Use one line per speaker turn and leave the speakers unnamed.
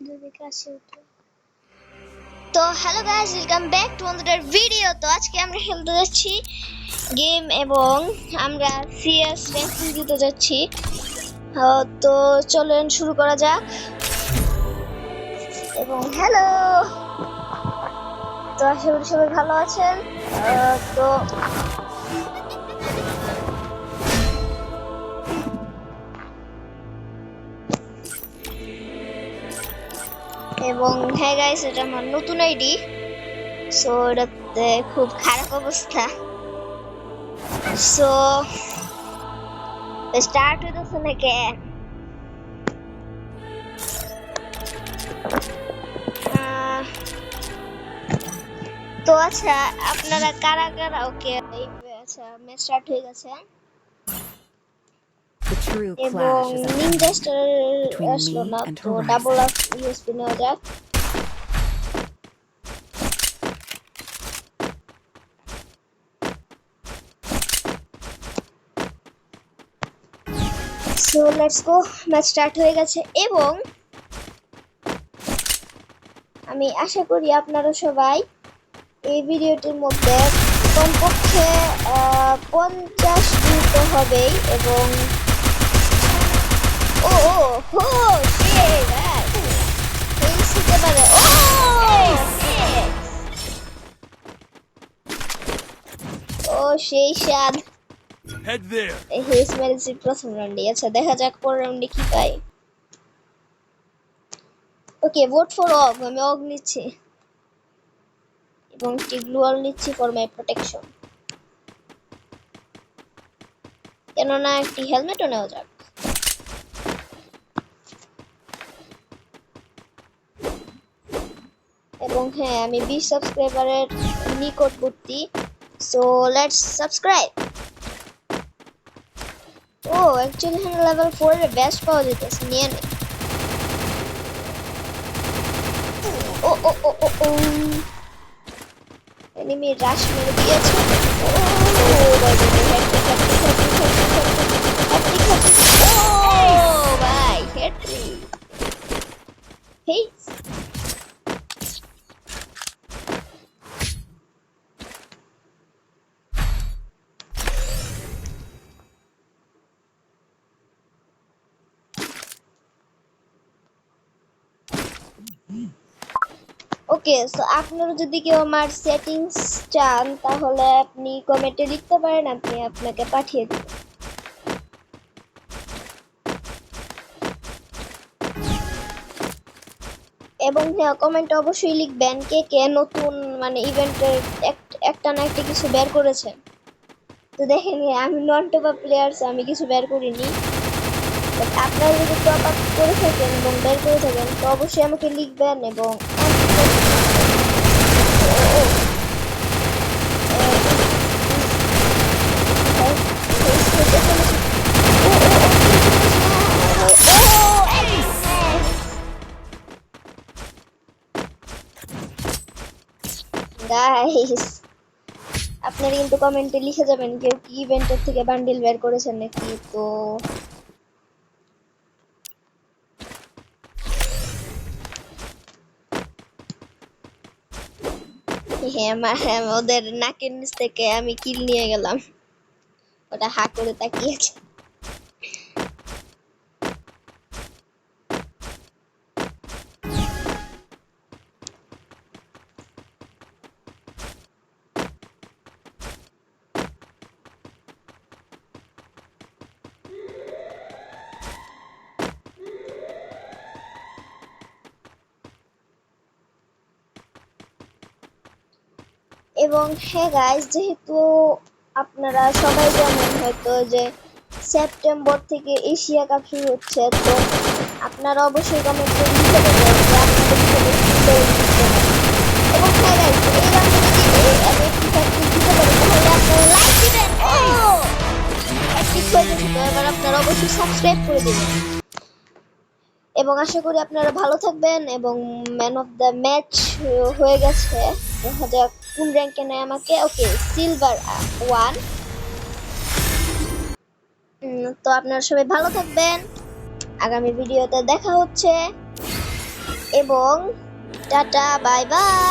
যদি কাছে উঠে। তো hello guys, welcome back to another video. তো আজকে আমরা খেলতে যাচ্ছি গেম এবং আমরা সিএস র্যাঙ্কিং দিতে যাচ্ছি। তো চলেন শুরু করা যাক। এবং হ্যালো, তো আশা করি সবাই ভালো আছেন। তো এবং হ্যাঁ গাইস, এটা আমার নতুন আইডি। সো এটাতে খুব খারাপ অবস্থা। সো স্টার্ট হইতেছে না কেন? তো আচ্ছা, আপনারা কারা কারা? ওকে, আচ্ছা ম্যাচ স্টার্ট হয়ে গেছে এবং নিনজা স্টার আসলো না, তো ডাবল আপ ইউএসপি নেওয়া যাক। So let's go, match start হয়ে গেছে এবং আমি আশা করি আপনারা সবাই এই ভিডিওটির মধ্যে কমপক্ষে 50 ভিউ হবেই। এবং ও ও হো শিট, এই হতে পারে। ও সেই স্বাদ।
Head there.
হেস মেরেছি প্রথম রাউন্ডে। আচ্ছা দেখা যাক পরের রাউন্ডে কি পাই। ওকে, ভোট ফর অগ। আমি অগ নিচ্ছি এবং একটি গ্লুয়াল নিচ্ছি ফর মাই প্রোটেকশন, কেননা একটি হেলমেটও নেওয়া যাক। এবং হ্যাঁ, আমি 20 সাবস্ক্রাইবারের নিকটবর্তী। So let's subscribe. ও অ্যাকচুয়ালি এখানে লেভেল 4 এর বেস্ট পাওয়া যেতেছে, নিয়ে নে। ও ও ও ও ও এনিমি রাশ মেরে দিয়েছে। ও ভাই হেডট্রিক। হেই ওকে, সো আপনারা যদি কেউ আমার সেটিংস চান তাহলে আপনি কমেন্টে লিখতে পারেন, আমি আপনাকে পাঠিয়ে দেব। এবং হ্যাঁ, কমেন্টে অবশ্যই লিখবেন কে কে নতুন মানে ইভেন্টের একটা না একটা কিছু বের করেছে। তো দেখেন, আমি নন টপ আপ প্লেয়ার্স, আমি কিছু বের করিনি। আপনারা যদি টপ আপ করে থাকেন এবং বের করে থাকেন তো অবশ্যই আমাকে লিখবেন। এবং গাইস, আপনারা কিন্তু কমেন্টে লিখে যাবেন কেউ কি ইভেন্টের থেকে বান্ডিল বের করেছেন নাকি। তো হ্যাঁ, ওদের নাকের নিচ থেকে আমি কিল নিয়ে গেলাম। ওটা হা করে তাকিয়েছে। এবং হ্যাঁ গাইস, যেহেতু আপনারা সবাই জানেন হয়তো যে সেপ্টেম্বর থেকে এশিয়া কাপ শুরু হচ্ছে, তো আপনারা অবশ্যই কমেন্টে লিখে দেবেন যে আপনাদের ভিতরে এবং হ্যাঁ গাইস, এই রাউন্ডে যদি আমি একটি ফ্যাক্টরি দিতে পারি তাহলে আপনারা লাইক দিবেন। হয়ে গেছে, তো এবার আপনারা অবশ্যই সাবস্ক্রাইব করে দিবেন। এবং আশা করি আপনারা ভালো থাকবেন। এবং ম্যান অফ দ্য ম্যাচ হয়ে গেছে, দেখা যাক কোন র্যাঙ্কে নেয় আমাকে। ওকে, সিলভার 1। তো আপনারা সবাই ভালো থাকবেন, আগামী ভিডিওতে দেখা হচ্ছে। এবং টাটা বাই বাই।